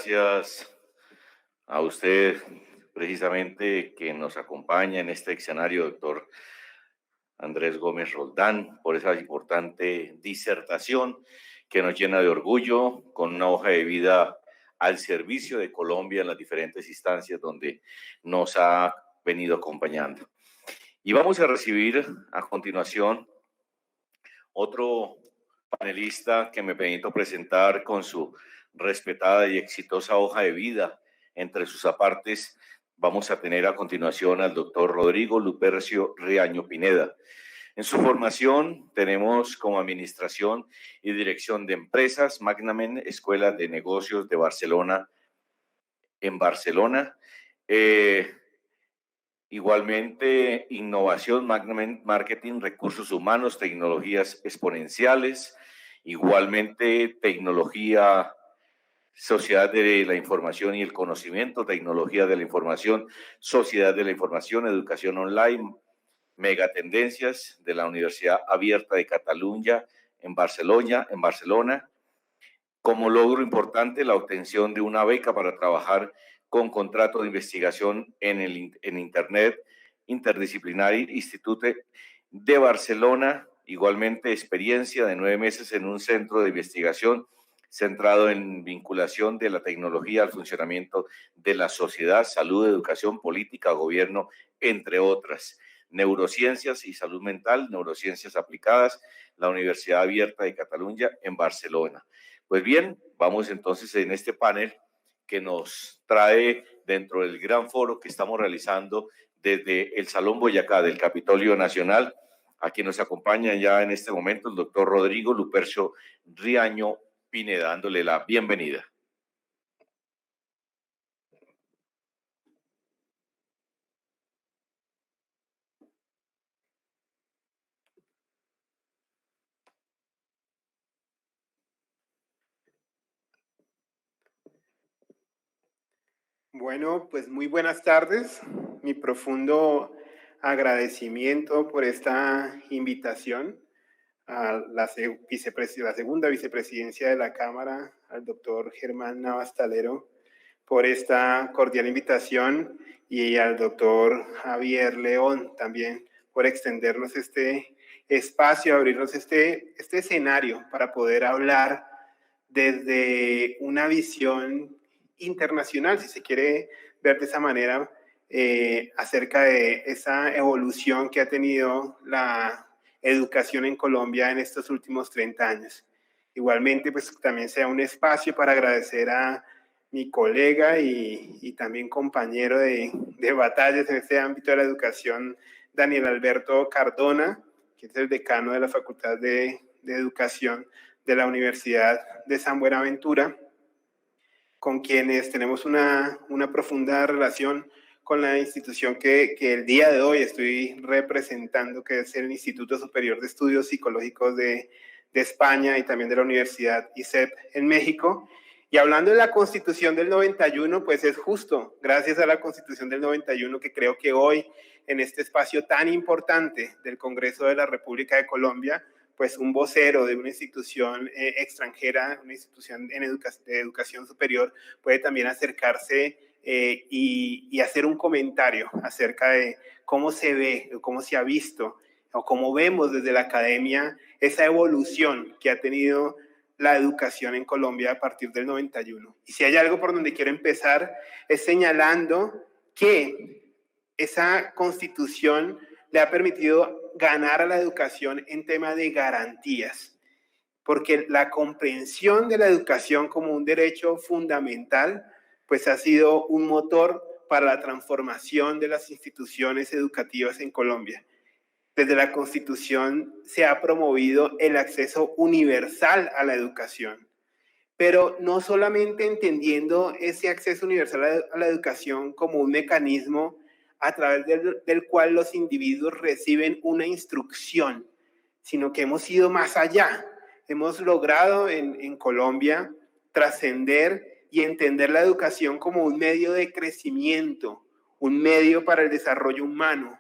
gracias a usted, precisamente, que nos acompaña en este escenario, doctor Andrés Gómez Roldán, por esa importante disertación que nos llena de orgullo, con una hoja de vida al servicio de Colombia en las diferentes instancias donde nos ha venido acompañando. Y vamos a recibir a continuación otro panelista que me permito presentar con su respetada y exitosa hoja de vida. Entre sus apartes vamos a tener a continuación al doctor Rodrigo Lupercio Riaño Pineda. En su formación tenemos como Administración y Dirección de Empresas, Magnamen, Escuela de Negocios de Barcelona, en Barcelona. Igualmente, Innovación, Magnamen, Marketing, Recursos Humanos, Tecnologías Exponenciales. Igualmente, Tecnología, Sociedad de la Información y el Conocimiento, Tecnología de la Información, Sociedad de la Información, Educación Online, Megatendencias de la Universidad Abierta de Cataluña en Barcelona. Como logro importante, la obtención de una beca para trabajar con contrato de investigación en Internet Interdisciplinary Institute de Barcelona. Igualmente, experiencia de 9 meses en un centro de investigación centrado en vinculación de la tecnología al funcionamiento de la sociedad, salud, educación, política, gobierno, entre otras. Neurociencias y salud mental, neurociencias aplicadas, la Universidad Abierta de Cataluña en Barcelona. Pues bien, vamos entonces en este panel que nos trae dentro del gran foro que estamos realizando desde el Salón Boyacá del Capitolio Nacional, a quien nos acompaña ya en este momento el doctor Rodrigo Lupercio Riaño Pineda, dándole la bienvenida. Bueno, pues muy buenas tardes. Mi profundo agradecimiento por esta invitación a la segunda vicepresidencia de la Cámara, al doctor Germán Navas Talero, por esta cordial invitación, y al doctor Javier León también por extendernos este espacio, abrirnos este escenario para poder hablar desde una visión internacional, si se quiere ver de esa manera, acerca de esa evolución que ha tenido la educación en Colombia en estos últimos 30 años. Igualmente, pues también sea un espacio para agradecer a mi colega y también compañero de batallas en este ámbito de la educación, Daniel Alberto Cardona, que es el decano de la Facultad de Educación de la Universidad de San Buenaventura, con quienes tenemos una profunda relación con la institución que el día de hoy estoy representando, que es el Instituto Superior de Estudios Psicológicos de España, y también de la Universidad ISEP en México. Y hablando de la Constitución del 91, pues es justo gracias a la Constitución del 91 que creo que hoy, en este espacio tan importante del Congreso de la República de Colombia, pues un vocero de una institución extranjera, una institución de educación superior, puede también acercarse y hacer un comentario acerca de cómo se ve, cómo se ha visto, o cómo vemos desde la academia esa evolución que ha tenido la educación en Colombia a partir del 91. Y si hay algo por donde quiero empezar, es señalando que esa Constitución le ha permitido ganar a la educación en tema de garantías, porque la comprensión de la educación como un derecho fundamental, pues ha sido un motor para la transformación de las instituciones educativas en Colombia. Desde la Constitución se ha promovido el acceso universal a la educación, pero no solamente entendiendo ese acceso universal a la educación como un mecanismo a través del cual los individuos reciben una instrucción, sino que hemos ido más allá. Hemos logrado en Colombia trascender y entender la educación como un medio de crecimiento, un medio para el desarrollo humano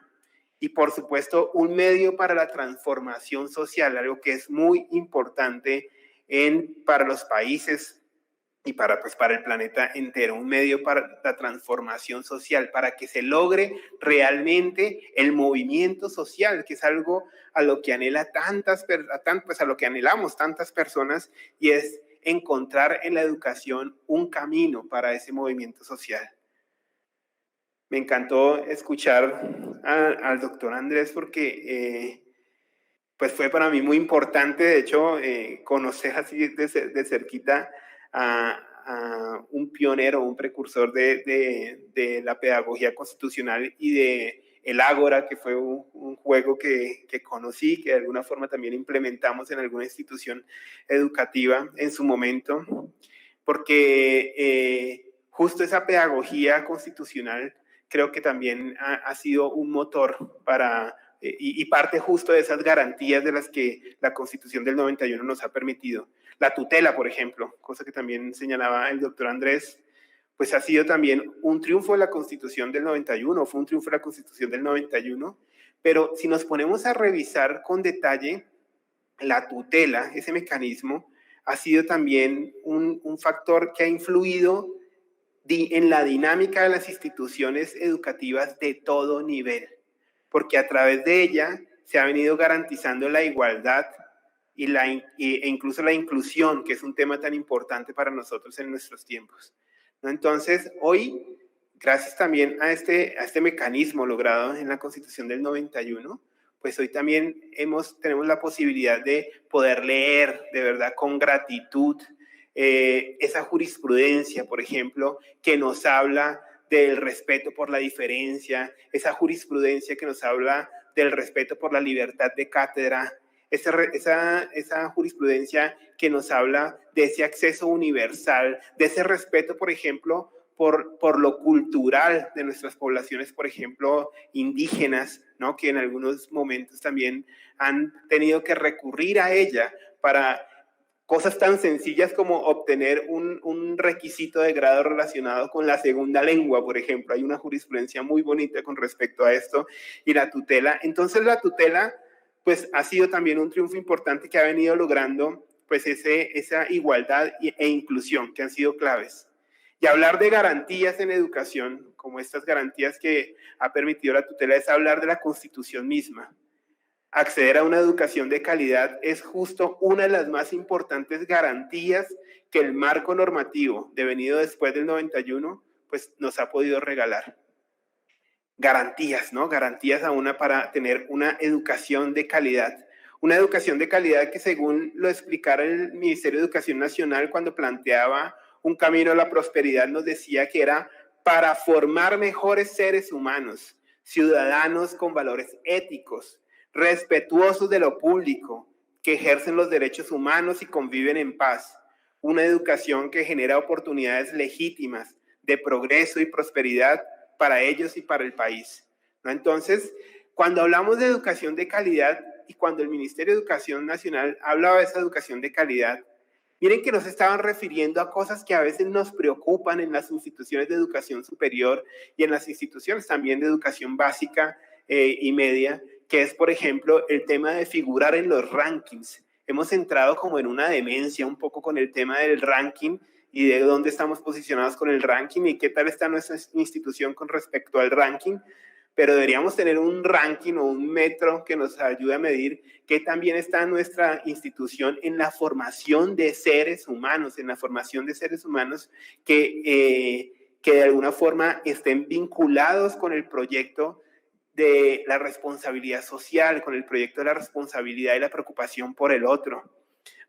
y, por supuesto, un medio para la transformación social, algo que es muy importante para los países y para el planeta entero, un medio para la transformación social, para que se logre realmente el movimiento social, que es algo a lo que a lo que anhelamos tantas personas, y es encontrar en la educación un camino para ese movimiento social. Me encantó escuchar al doctor Andrés porque pues fue para mí muy importante, de hecho, conocer así de cerquita a un pionero, un precursor de la pedagogía constitucional y de el Ágora, que fue un juego que conocí, que de alguna forma también implementamos en alguna institución educativa en su momento, porque justo esa pedagogía constitucional creo que también ha sido un motor para y parte justo de esas garantías de las que la Constitución del 91 nos ha permitido. La tutela, por ejemplo, cosa que también señalaba el doctor Andrés, pues ha sido también un triunfo de la Constitución del 91, fue un triunfo de la Constitución del 91, pero si nos ponemos a revisar con detalle, la tutela, ese mecanismo, ha sido también un factor que ha influido en la dinámica de las instituciones educativas de todo nivel, porque a través de ella se ha venido garantizando la igualdad e incluso la inclusión, que es un tema tan importante para nosotros en nuestros tiempos, ¿no? Entonces, hoy, gracias también a este mecanismo logrado en la Constitución del 91, pues hoy también tenemos la posibilidad de poder leer de verdad con gratitud esa jurisprudencia, por ejemplo, que nos habla del respeto por la diferencia, esa jurisprudencia que nos habla del respeto por la libertad de cátedra, esa jurisprudencia que nos habla de ese acceso universal, de ese respeto, por ejemplo, por lo cultural de nuestras poblaciones, por ejemplo, indígenas, ¿no? Que en algunos momentos también han tenido que recurrir a ella para cosas tan sencillas como obtener un requisito de grado relacionado con la segunda lengua, por ejemplo. Hay una jurisprudencia muy bonita con respecto a esto y la tutela. Entonces la tutela pues ha sido también un triunfo importante que ha venido logrando pues esa igualdad e inclusión que han sido claves. Y hablar de garantías en educación, como estas garantías que ha permitido la tutela, es hablar de la Constitución misma. Acceder a una educación de calidad es justo una de las más importantes garantías que el marco normativo devenido después del 91 pues nos ha podido regalar. Garantías, ¿no? Garantías para tener una educación de calidad. Una educación de calidad que, según lo explicara el Ministerio de Educación Nacional cuando planteaba un camino a la prosperidad, nos decía que era para formar mejores seres humanos, ciudadanos con valores éticos, respetuosos de lo público, que ejercen los derechos humanos y conviven en paz. Una educación que genera oportunidades legítimas de progreso y prosperidad para ellos y para el país, ¿no? Entonces, cuando hablamos de educación de calidad y cuando el Ministerio de Educación Nacional hablaba de esa educación de calidad, miren que nos estaban refiriendo a cosas que a veces nos preocupan en las instituciones de educación superior y en las instituciones también de educación básica y media, que es, por ejemplo, el tema de figurar en los rankings. Hemos entrado como en una demencia un poco con el tema del ranking y de dónde estamos posicionados con el ranking y qué tal está nuestra institución con respecto al ranking, pero deberíamos tener un ranking o un metro que nos ayude a medir qué también está nuestra institución en la formación de seres humanos, que de alguna forma estén vinculados con el proyecto de la responsabilidad social, con el proyecto de la responsabilidad y la preocupación por el otro,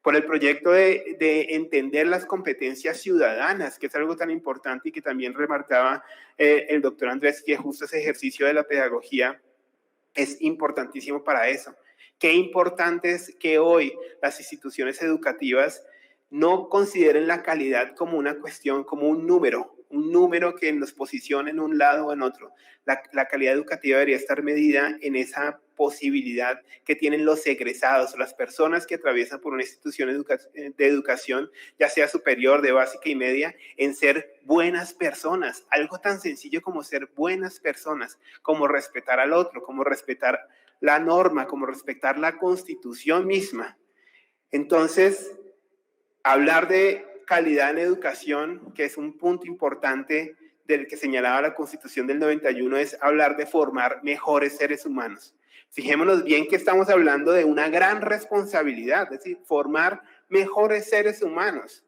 por el proyecto de entender las competencias ciudadanas, que es algo tan importante y que también remarcaba el doctor Andrés, que justo ese ejercicio de la pedagogía es importantísimo para eso. Qué importante es que hoy las instituciones educativas no consideren la calidad como una cuestión, como un número que nos posicione en un lado o en otro. La calidad educativa debería estar medida en esa posibilidad que tienen los egresados, las personas que atraviesan por una institución de educación, ya sea superior, de básica y media, en ser buenas personas. Algo tan sencillo como ser buenas personas, como respetar al otro, como respetar la norma, como respetar la Constitución misma. Entonces, hablar de calidad en educación, que es un punto importante del que señalaba la Constitución del 91, es hablar de formar mejores seres humanos. Fijémonos bien que estamos hablando de una gran responsabilidad, es decir, formar mejores seres humanos.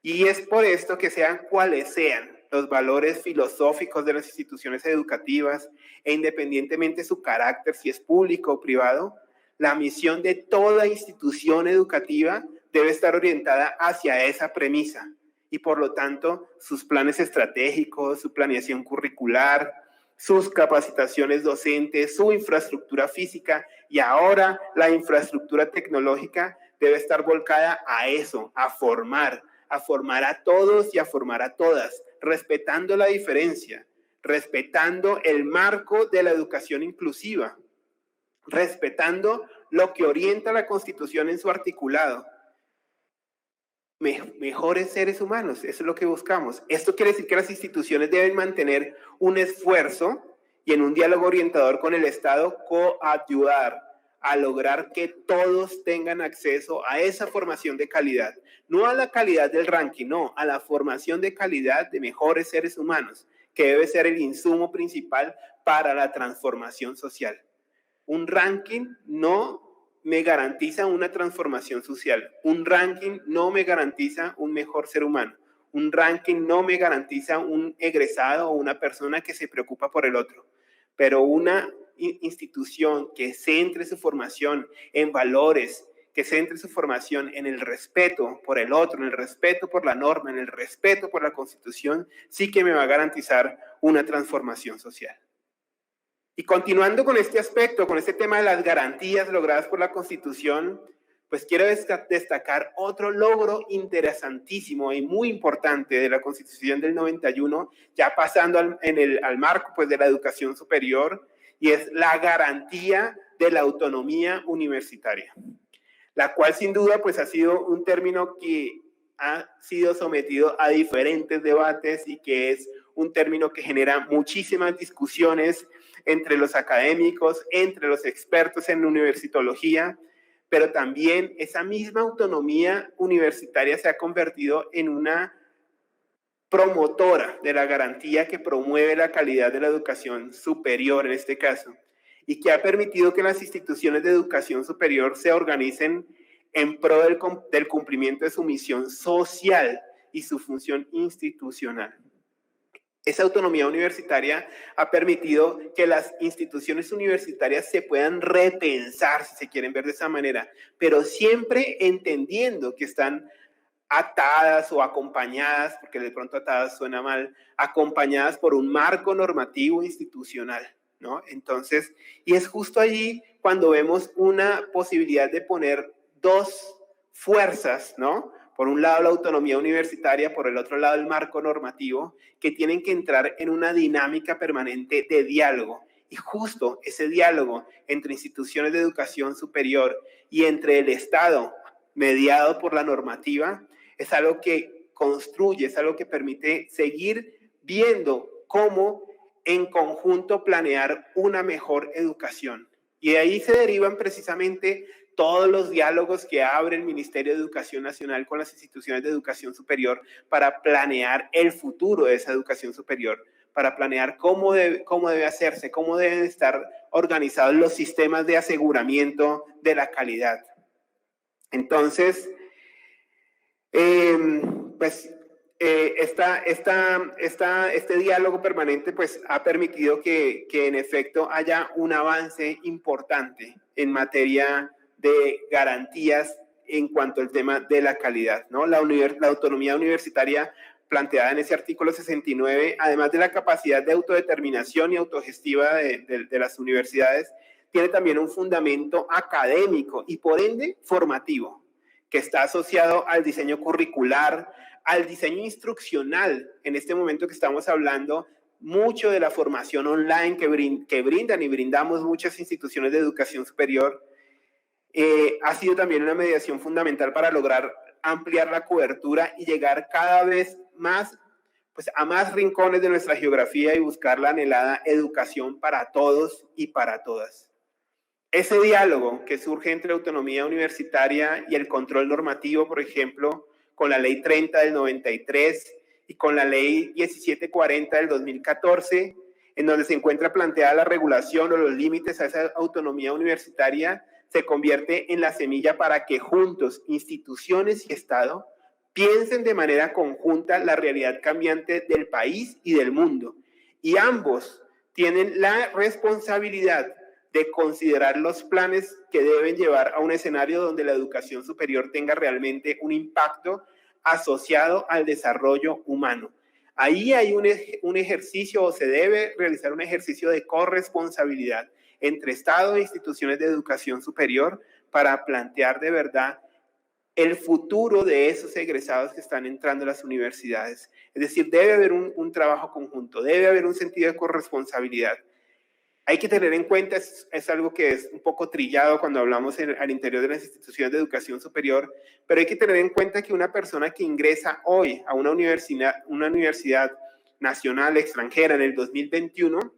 Y es por esto que sean cuales sean los valores filosóficos de las instituciones educativas e independientemente de su carácter, si es público o privado, la misión de toda institución educativa debe estar orientada hacia esa premisa y por lo tanto sus planes estratégicos, su planeación curricular, sus capacitaciones docentes, su infraestructura física y ahora la infraestructura tecnológica debe estar volcada a eso, a formar a todos y a formar a todas, respetando la diferencia, respetando el marco de la educación inclusiva, respetando lo que orienta la Constitución en su articulado. Mejores seres humanos, eso es lo que buscamos. Esto quiere decir que las instituciones deben mantener un esfuerzo y en un diálogo orientador con el Estado coayudar a lograr que todos tengan acceso a esa formación de calidad. No a la calidad del ranking, no, a la formación de calidad de mejores seres humanos, que debe ser el insumo principal para la transformación social. Un ranking no me garantiza una transformación social. Un ranking no me garantiza un mejor ser humano. Un ranking no me garantiza un egresado o una persona que se preocupa por el otro. Pero una institución que centre su formación en valores, que centre su formación en el respeto por el otro, en el respeto por la norma, en el respeto por la Constitución, sí que me va a garantizar una transformación social. Y continuando con este aspecto, con este tema de las garantías logradas por la Constitución, pues quiero destacar otro logro interesantísimo y muy importante de la Constitución del 91, ya pasando al marco pues, de la educación superior, y es la garantía de la autonomía universitaria, la cual sin duda pues, ha sido un término que ha sido sometido a diferentes debates y que es un término que genera muchísimas discusiones entre los académicos, entre los expertos en universitología, pero también esa misma autonomía universitaria se ha convertido en una promotora de la garantía que promueve la calidad de la educación superior en este caso, y que ha permitido que las instituciones de educación superior se organicen en pro del cumplimiento de su misión social y su función institucional. Esa autonomía universitaria ha permitido que las instituciones universitarias se puedan repensar, si se quieren ver de esa manera, pero siempre entendiendo que están atadas o acompañadas, porque de pronto atadas suena mal, acompañadas por un marco normativo institucional, ¿no? Entonces, y es justo allí cuando vemos una posibilidad de poner dos fuerzas, ¿no? Por un lado la autonomía universitaria, por el otro lado el marco normativo, que tienen que entrar en una dinámica permanente de diálogo. Y justo ese diálogo entre instituciones de educación superior y entre el Estado, mediado por la normativa, es algo que construye, es algo que permite seguir viendo cómo en conjunto planear una mejor educación. Y de ahí se derivan precisamente todos los diálogos que abre el Ministerio de Educación Nacional con las instituciones de educación superior para planear el futuro de esa educación superior, para planear cómo debe hacerse, cómo deben estar organizados los sistemas de aseguramiento de la calidad. Entonces, este diálogo permanente pues, ha permitido que en efecto haya un avance importante en materia de garantías en cuanto al tema de la calidad, ¿no? La autonomía universitaria planteada en ese artículo 69, además de la capacidad de autodeterminación y autogestiva de las universidades, tiene también un fundamento académico y por ende formativo, que está asociado al diseño curricular, al diseño instruccional. En este momento que estamos hablando mucho de la formación online que brindan y brindamos muchas instituciones de educación superior, ha sido también una mediación fundamental para lograr ampliar la cobertura y llegar cada vez más pues, a más rincones de nuestra geografía y buscar la anhelada educación para todos y para todas. Ese diálogo que surge entre la autonomía universitaria y el control normativo, por ejemplo, con la Ley 30 del 93 y con la Ley 1740 del 2014, en donde se encuentra planteada la regulación o los límites a esa autonomía universitaria, se convierte en la semilla para que juntos, instituciones y Estado, piensen de manera conjunta la realidad cambiante del país y del mundo. Y ambos tienen la responsabilidad de considerar los planes que deben llevar a un escenario donde la educación superior tenga realmente un impacto asociado al desarrollo humano. Ahí hay un ejercicio, o se debe realizar un ejercicio de corresponsabilidad entre Estado e instituciones de educación superior para plantear de verdad el futuro de esos egresados que están entrando a las universidades. Es decir, debe haber un trabajo conjunto, debe haber un sentido de corresponsabilidad. Hay que tener en cuenta, es algo que es un poco trillado cuando hablamos al interior de las instituciones de educación superior, pero hay que tener en cuenta que una persona que ingresa hoy a una universidad nacional extranjera en el 2021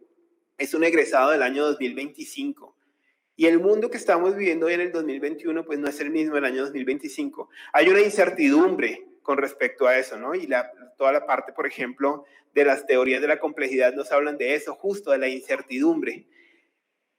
es un egresado del año 2025. Y el mundo que estamos viviendo hoy en el 2021 pues no es el mismo del año 2025. Hay una incertidumbre con respecto a eso, ¿no? Y toda la parte, por ejemplo, de las teorías de la complejidad nos hablan de eso, justo de la incertidumbre.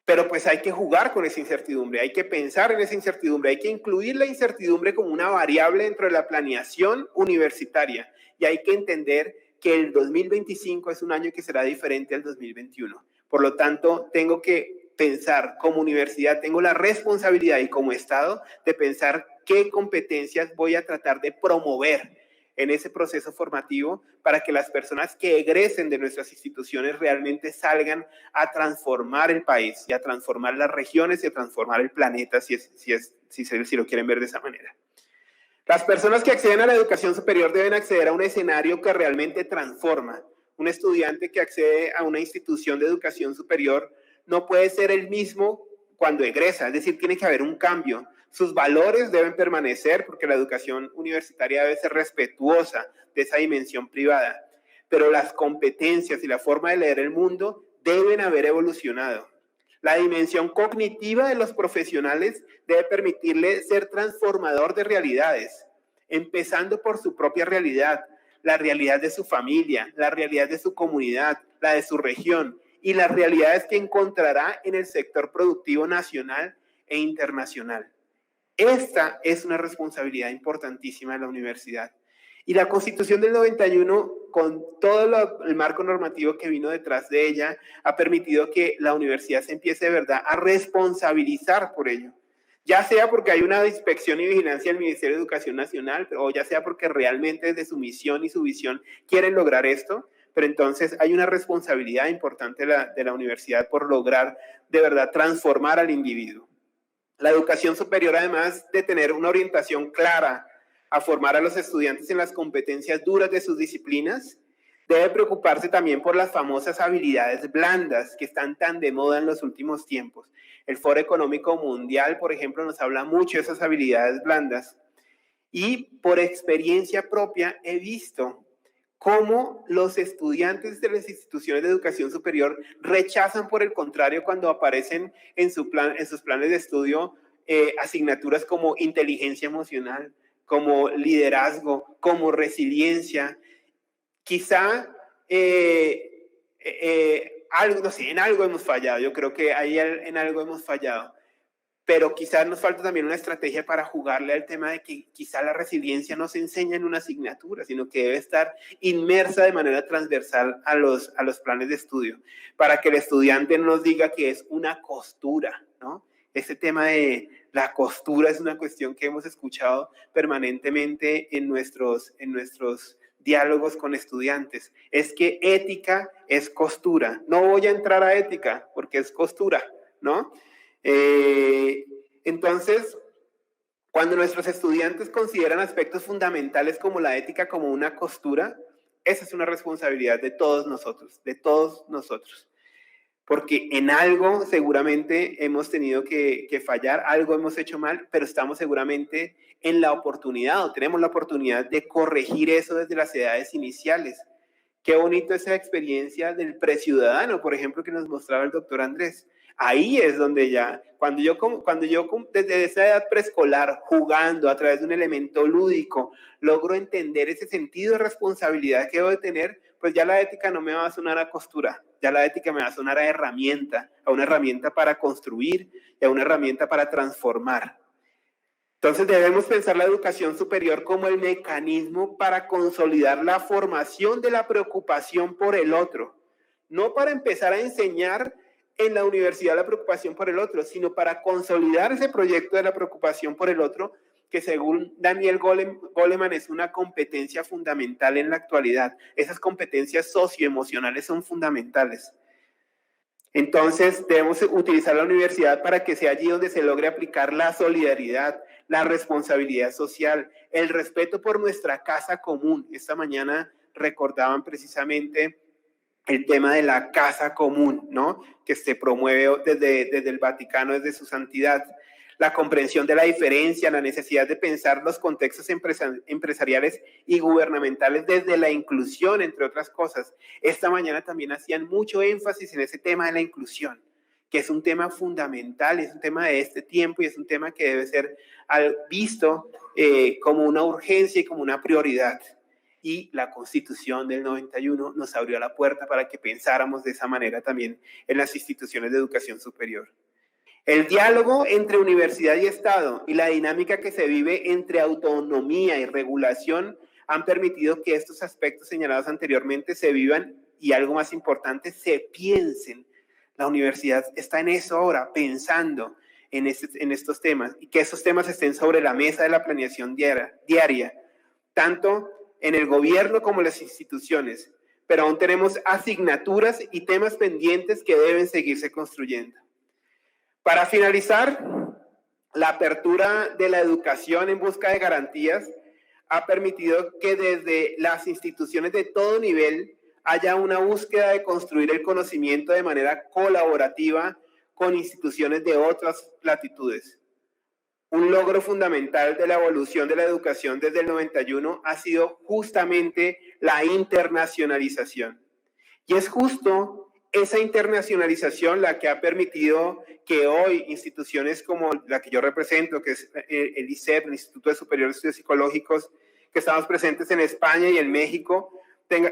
Pero pues hay que jugar con esa incertidumbre, hay que pensar en esa incertidumbre, hay que incluir la incertidumbre como una variable dentro de la planeación universitaria. Y hay que entender que el 2025 es un año que será diferente al 2021. Por lo tanto, tengo que pensar como universidad, tengo la responsabilidad y como Estado de pensar qué competencias voy a tratar de promover en ese proceso formativo para que las personas que egresen de nuestras instituciones realmente salgan a transformar el país y a transformar las regiones y a transformar el planeta, si lo quieren ver de esa manera. Las personas que acceden a la educación superior deben acceder a un escenario que realmente transforma. Un estudiante que accede a una institución de educación superior no puede ser el mismo cuando egresa, es decir, tiene que haber un cambio. Sus valores deben permanecer porque la educación universitaria debe ser respetuosa de esa dimensión privada, pero las competencias y la forma de leer el mundo deben haber evolucionado. La dimensión cognitiva de los profesionales debe permitirle ser transformador de realidades, empezando por su propia realidad, la realidad de su familia, la realidad de su comunidad, la de su región y las realidades que encontrará en el sector productivo nacional e internacional. Esta es una responsabilidad importantísima de la universidad. Y la Constitución del 91, con todo el marco normativo que vino detrás de ella, ha permitido que la universidad se empiece de verdad a responsabilizar por ello. Ya sea porque hay una inspección y vigilancia del Ministerio de Educación Nacional, o ya sea porque realmente desde su misión y su visión quieren lograr esto, pero entonces hay una responsabilidad importante de la universidad por lograr de verdad transformar al individuo. La educación superior, además de tener una orientación clara a formar a los estudiantes en las competencias duras de sus disciplinas, debe preocuparse también por las famosas habilidades blandas que están tan de moda en los últimos tiempos. El Foro Económico Mundial, por ejemplo, nos habla mucho de esas habilidades blandas. Y por experiencia propia he visto cómo los estudiantes de las instituciones de educación superior rechazan, por el contrario, cuando aparecen en sus planes de estudio asignaturas como inteligencia emocional, como liderazgo, como resiliencia. Quizá algo, no sé, en algo hemos fallado. Yo creo que ahí en algo hemos fallado. Pero quizás nos falta también una estrategia para jugarle al tema de que quizá la resiliencia no se enseña en una asignatura, sino que debe estar inmersa de manera transversal a los planes de estudio, para que el estudiante no nos diga que es una costura, ¿no? Este tema de la costura es una cuestión que hemos escuchado permanentemente en nuestros diálogos con estudiantes. Es que ética es costura. No voy a entrar a ética porque es costura, ¿no? Entonces, cuando nuestros estudiantes consideran aspectos fundamentales como la ética como una costura, esa es una responsabilidad de todos nosotros, porque en algo seguramente hemos tenido que fallar, algo hemos hecho mal, pero estamos seguramente en la oportunidad o tenemos la oportunidad de corregir eso desde las edades iniciales. Qué bonito esa experiencia del preciudadano, por ejemplo, que nos mostraba el doctor Andrés. Ahí es donde ya, cuando yo desde esa edad preescolar, jugando a través de un elemento lúdico, logro entender ese sentido de responsabilidad que debo de tener, pues ya la ética no me va a sonar a costura, ya la ética me va a sonar a herramienta, a una herramienta para construir y a una herramienta para transformar. Entonces debemos pensar la educación superior como el mecanismo para consolidar la formación de la preocupación por el otro, no para empezar a enseñar en la universidad la preocupación por el otro, sino para consolidar ese proyecto de la preocupación por el otro, que según Daniel Goleman es una competencia fundamental en la actualidad. Esas competencias socioemocionales son fundamentales. Entonces debemos utilizar la universidad para que sea allí donde se logre aplicar la solidaridad, la responsabilidad social, el respeto por nuestra casa común. Esta mañana recordaban precisamente el tema de la casa común, ¿no? Que se promueve desde el Vaticano, desde su santidad. La comprensión de la diferencia, la necesidad de pensar los contextos empresariales y gubernamentales desde la inclusión, entre otras cosas. Esta mañana también hacían mucho énfasis en ese tema de la inclusión, que es un tema fundamental, es un tema de este tiempo y es un tema que debe ser visto como una urgencia y como una prioridad. Y la Constitución del 91 nos abrió la puerta para que pensáramos de esa manera también en las instituciones de educación superior. El diálogo entre universidad y Estado y la dinámica que se vive entre autonomía y regulación han permitido que estos aspectos señalados anteriormente se vivan y, algo más importante, se piensen. La universidad está en eso ahora, pensando en estos temas, y que esos temas estén sobre la mesa de la planeación diaria, tanto en el gobierno como en las instituciones, pero aún tenemos asignaturas y temas pendientes que deben seguirse construyendo. Para finalizar, la apertura de la educación en busca de garantías ha permitido que desde las instituciones de todo nivel haya una búsqueda de construir el conocimiento de manera colaborativa con instituciones de otras latitudes. Un logro fundamental de la evolución de la educación desde el 91 ha sido justamente la internacionalización. Y es justo esa internacionalización la que ha permitido que hoy instituciones como la que yo represento, que es el ISEP, el Instituto Superior de Estudios Psicológicos, que estamos presentes en España y en México,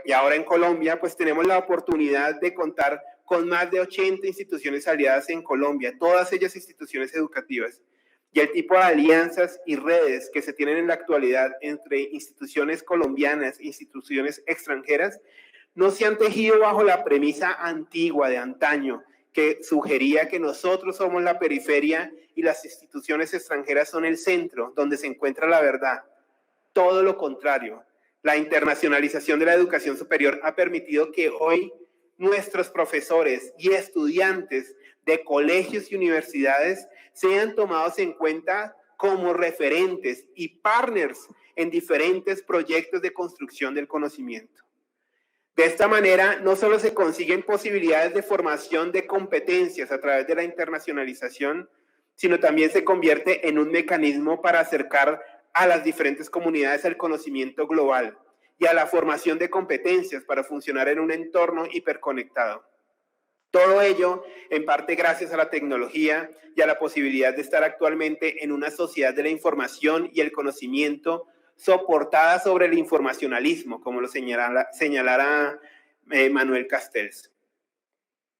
y ahora en Colombia, pues tenemos la oportunidad de contar con más de 80 instituciones aliadas en Colombia, todas ellas instituciones educativas. Y el tipo de alianzas y redes que se tienen en la actualidad entre instituciones colombianas e instituciones extranjeras no se han tejido bajo la premisa antigua de antaño que sugería que nosotros somos la periferia y las instituciones extranjeras son el centro donde se encuentra la verdad. Todo lo contrario, la internacionalización de la educación superior ha permitido que hoy nuestros profesores y estudiantes de colegios y universidades sean tomados en cuenta como referentes y partners en diferentes proyectos de construcción del conocimiento. De esta manera, no solo se consiguen posibilidades de formación de competencias a través de la internacionalización, sino también se convierte en un mecanismo para acercar a las diferentes comunidades al conocimiento global y a la formación de competencias para funcionar en un entorno hiperconectado. Todo ello, en parte gracias a la tecnología y a la posibilidad de estar actualmente en una sociedad de la información y el conocimiento soportada sobre el informacionalismo, como lo señalara Manuel Castells.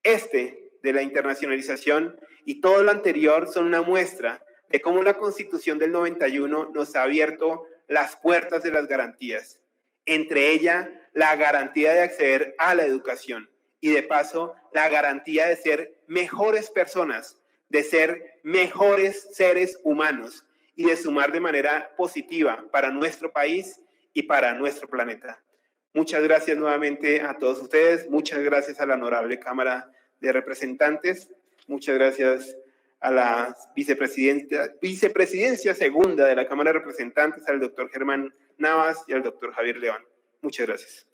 De la internacionalización y todo lo anterior son una muestra de cómo la Constitución del 91 nos ha abierto las puertas de las garantías, entre ellas la garantía de acceder a la educación y de paso la garantía de ser mejores personas, de ser mejores seres humanos y de sumar de manera positiva para nuestro país y para nuestro planeta. Muchas gracias nuevamente a todos ustedes, muchas gracias a la honorable Cámara de Representantes, muchas gracias a la vicepresidencia segunda de la Cámara de Representantes, al doctor Germán Navas y al doctor Javier León. Muchas gracias.